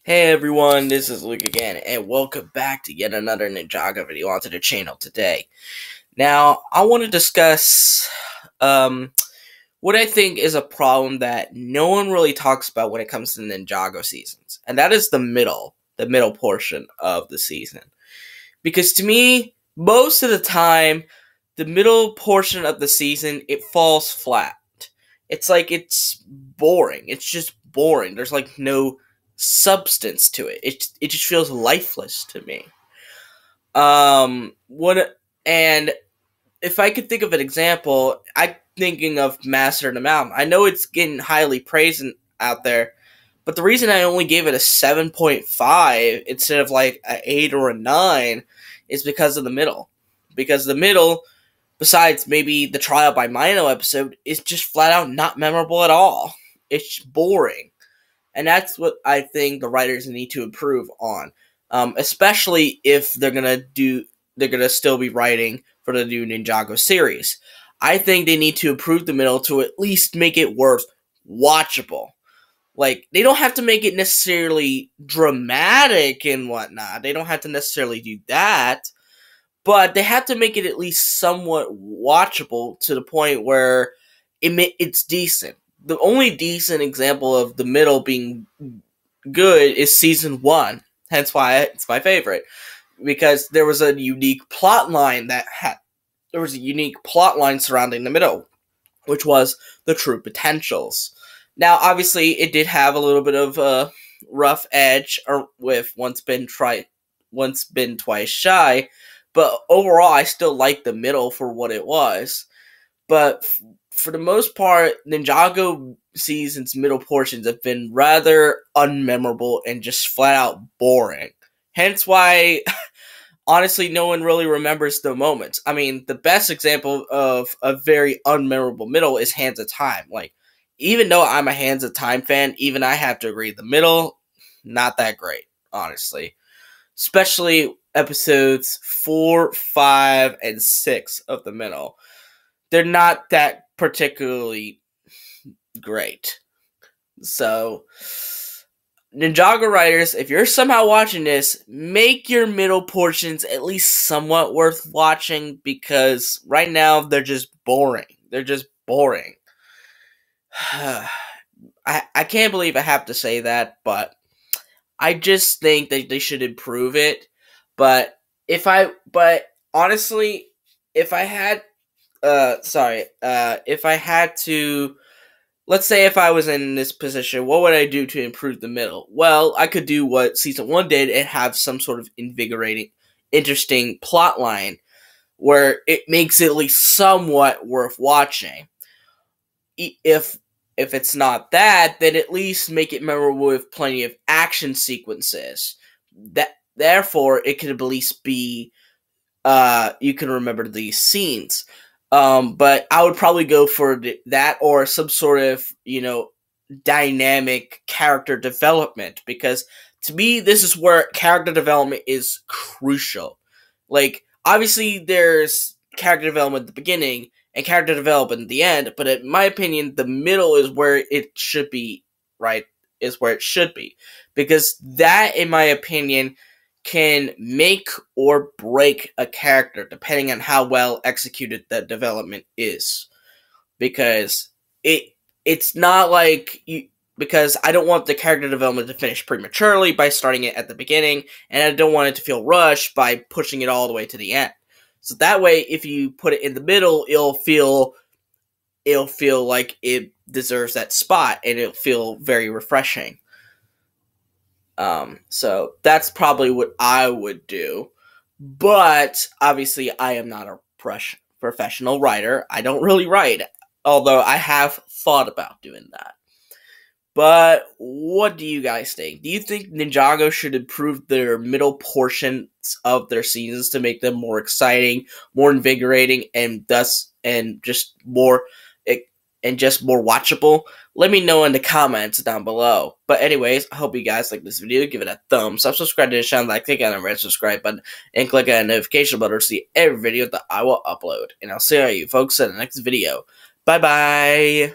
Hey everyone, this is Luke again, and welcome back to yet another Ninjago video onto the channel today. Now, I want to discuss what I think is a problem that no one really talks about when it comes to Ninjago seasons, and that is the middle portion of the season. Because to me, most of the time, the middle portion of the season, it falls flat. It's like it's boring. It's just boring. There's like no substance to it. It just feels lifeless to me. What and if I could think of an example, I'm thinking of Master of the Mountain. I know it's getting highly praised out there, but the reason I only gave it a 7.5 instead of like an 8 or a 9 is because of the middle. Because the middle, besides maybe the Trial by Mino episode, is just flat out not memorable at all. It's boring. And that's what I think the writers need to improve on. Especially if they're gonna still be writing for the new Ninjago series. I think they need to improve the middle to at least make it worth watchable. Like, they don't have to make it necessarily dramatic and whatnot. They don't have to necessarily do that. But they have to make it at least somewhat watchable to the point where it's decent. The only decent example of the middle being good is season 1. Hence why it's my favorite. Because there was a unique plot line surrounding the middle, which was the true potentials. Now, obviously, it did have a little bit of a rough edge, or with once bitten, twice shy. But overall, I still like the middle for what it was. But for the most part, Ninjago season's middle portions have been rather unmemorable and just flat out boring. Hence why, honestly, no one really remembers the moments. I mean, the best example of a very unmemorable middle is Hands of Time. Like, even though I'm a Hands of Time fan, even I have to agree, the middle, not that great, honestly. Especially episodes 4, 5, and 6 of the middle. They're not that particularly great. So, Ninjago writers, if you're somehow watching this, make your middle portions at least somewhat worth watching, because right now they're just boring. They're just boring. I can't believe I have to say that, but I just think that they should improve it. But honestly, if I had to, let's say if I was in this position, what would I do to improve the middle? Well, I could do what season 1 did and have some sort of invigorating, interesting plot line where it makes it at least somewhat worth watching. If it's not that, then at least make it memorable with plenty of action sequences. Therefore, it could at least be, you can remember these scenes. But I would probably go for that or some sort of, dynamic character development. Because to me, this is where character development is crucial. Like, obviously, there's character development at the beginning and character development at the end, but in my opinion, the middle is where it should be, right? Is where it should be. Because that, in my opinion, can make or break a character depending on how well executed that development is. Because it's not like because I don't want the character development to finish prematurely by starting it at the beginning, and I don't want it to feel rushed by pushing it all the way to the end. So that way, if you put it in the middle, it'll feel like it deserves that spot, and it'll feel very refreshing. So that's probably what I would do. But obviously, I am not a professional writer. I don't really write, although I have thought about doing that. But what do you guys think? Do you think Ninjago should improve their middle portions of their seasons to make them more exciting, more invigorating, and just more watchable? Let me know in the comments down below. But anyways, I hope you guys like this video. Give it a thumbs up, subscribe to the channel, click on the red subscribe button, and click on the notification button to see every video that I will upload. And I'll see you folks in the next video. Bye bye!